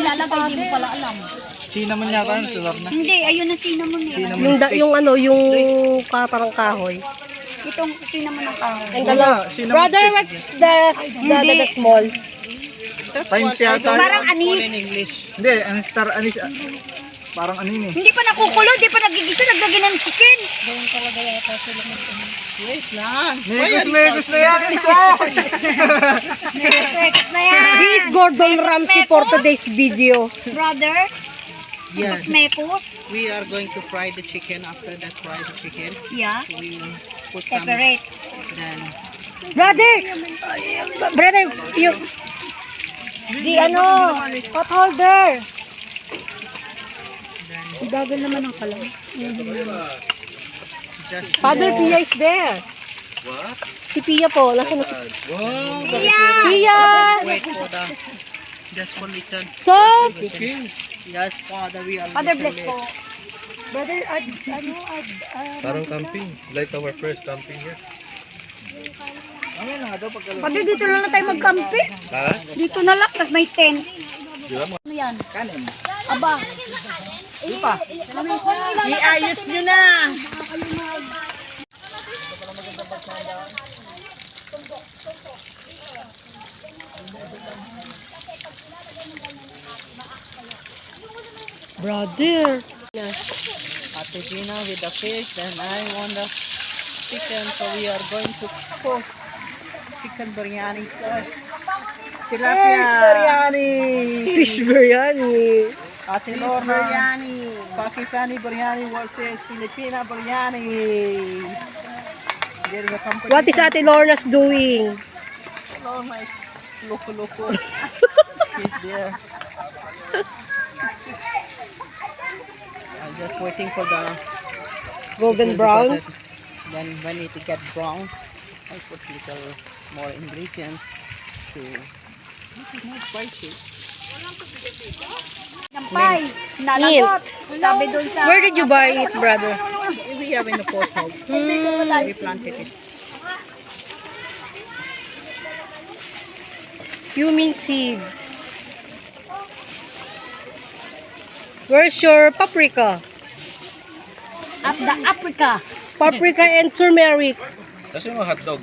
nilalagay, di mo pala alam. Cinnamon yata yun, tulad na. Hindi, ayun ang cinnamon eh. Yung ano, yung parang kahoy. Itong cinnamon ng kahoy. And brother, what's the small? Times yata. Parang anis. Hindi, ang star anis. Parang ano yun eh. Hindi pa nakukulo, hindi pa nagigisa, naglagay ng chicken. Mekos na yan, isa! Perfect na yan. He is Gordon Ramsay for today's video. Brother, Yes, mekos. we are going to fry the chicken. After that, fry the chicken. Yeah, We put some. separate. Then Brother, you, di ano, pot holder. Dagal naman ang kalam. just Father Pia is there. What? Si Pia po, nasa na si Wow! Pia? wait for the just for little. So, Yes, Father, we are. Father bless little po. late. Brother, Parang camping. Like our first camping here. Ano na daw pagkala? Father, dito lang na tayo magkampi. Ha? Dito na lang, tapos may tent. Di ba? Ano yan? Kanin. Aba. Iayos nyo na. brother. Ate Gina with the fish, then I want the chicken. So we are going to cook chicken biryani first. Tilapia. Fish biryani. Ate Lorna. Biryani. Pakistani biryani versus Filipina biryani. There is a competition. What is Ate Lorna's doing? Lorna is loko. She's there. I'm just waiting for the Golden chicken brown. because then when it get brown, I put little more ingredients to make it more spicy. Nampay. Nalagot. Sabi doon sa... Where did you buy it, brother? We have in the post house. We planted it. Cumin seeds. Where's your paprika? At the Africa. Paprika and turmeric. Kasi yung hotdog.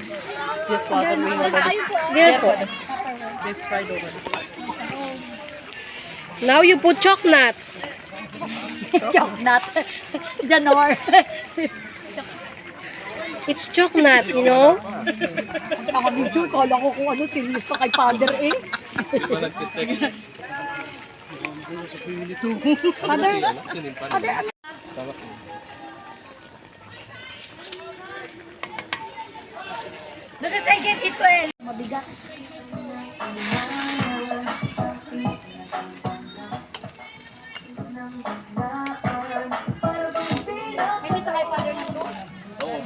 Yes, Father, we already There po. they've fried already. Now you put chocolate. Chocolate. Janor. It's chocolate, you know? Ako dito, kala ko kung ano, serious pa kay Father eh. Father, Because I gave it to El. Mabigat. May dito kay Father na to? Oo.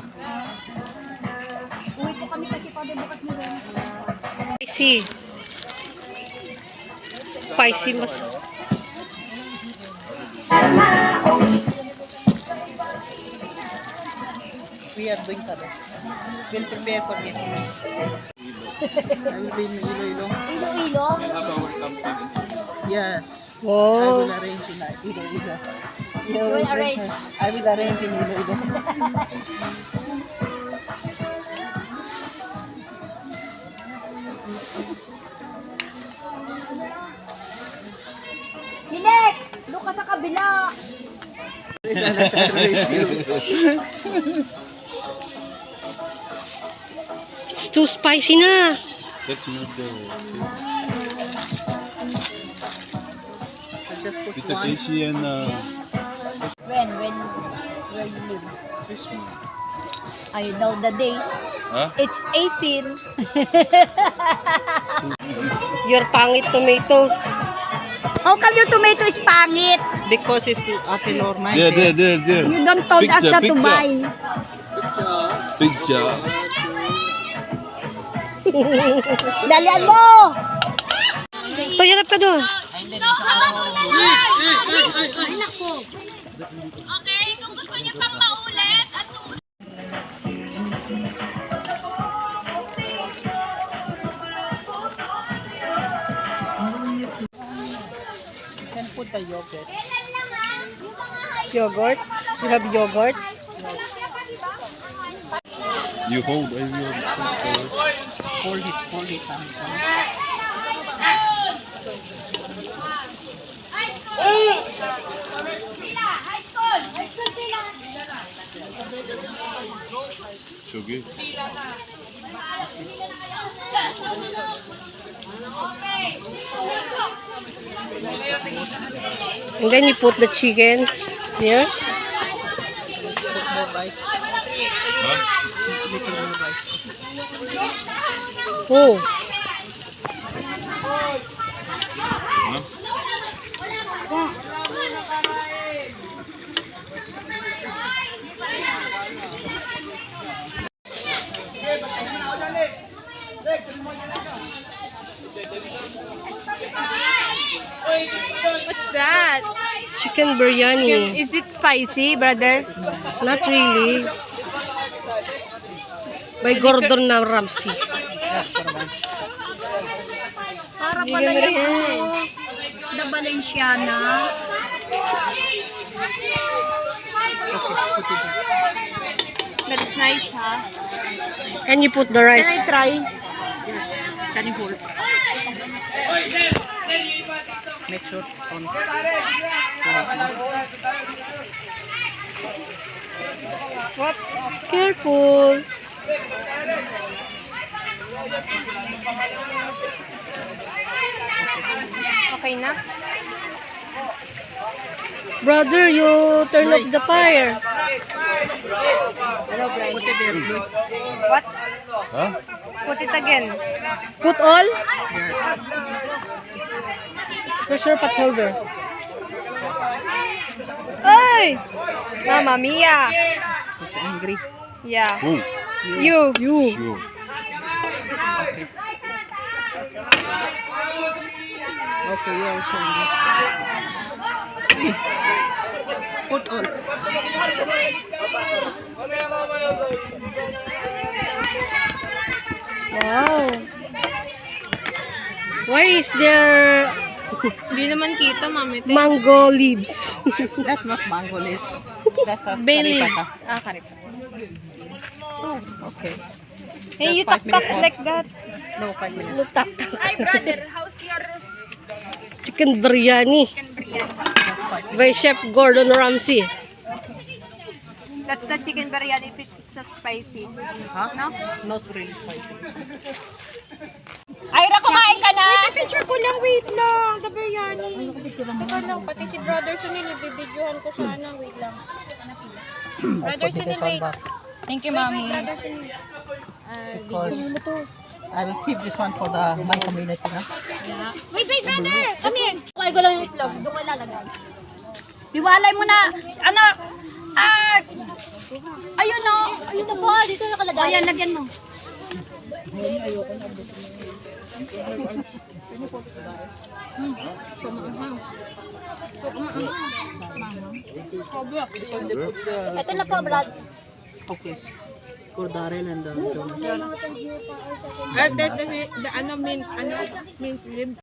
Uwi po kami kasi Father bukas mo rin. Spicy. Spicy mas. We are doing that. We'll prepare for it. I will be in Iloilo. Ilo-ilo. Yes. I Wow. will arrange in Iloilo. You will arrange. I will arrange in Iloilo. Hinek! Doon ka sa kabila. It's too spicy na. That's not the... I'll just put Because one. Asian... Where you live? I know the day. Huh? It's 18. Your pangit tomatoes. How come your tomato is pangit? Because it's Ate Lorna. There. You don't told us Picture, not to picture. buy. Picture. Dalian mo! Payarap ka doon. Okay, kung gusto niyo pang maulit at put the yogurt. Yogurt? You have yogurt? You hold, I will. Hold it. So good. And then you put the chicken here. Put more rice. Huh? Little more rice. Oh, Huh? What's that? chicken biryani. Is it spicy, brother? Not really. By Gordon Ramsay. That's for one. Para pala yung the Valenciana. Okay, put it there. That's nice, ha? And you put the Can rice. I try? Can you hold? Make sure on. What? Careful. Okay na? Brother, you turn off the fire. Put it there. What? Huh? Put it again. Put all? Where's your pot holder? Ay! Mamma mia! He's angry. Yeah. Who? You. You. Okay, you also angry. Put all. Wow. Why is there Hindi naman kita, mami. mango leaves? That's not mango leaves. That's a Bay leaves. karipata. Ah, karipata. Okay. Hey, you Just 5 tak-tak minutes more. like that. No, 5 minutes. Lutak. Hi, brother. How's your Chicken biryani by Chef Gordon Ramsay. That's the chicken biryani if it's not spicy. Huh? No? Not really spicy. Ira, kumain ka na! Picture ko lang, wait lang. The biryani. Teka lang, pati si Brother Sunil, ibibidyohan ko sana. Wait lang. Brother Sunil, wait. Thank you, mami. Brother Sunil. Because I will keep this one for the my community. No? Wait, brother! Come here! Kumain ko lang yung itlog. Doon ko ilalagay. Iwalay mo na! Ano? Ah! Ayun o! Ayun na po! Dito nakalagay. Ayan, lagyan mo. Ito na po, Brad. Okay. For Darren and donut. The mint leaf.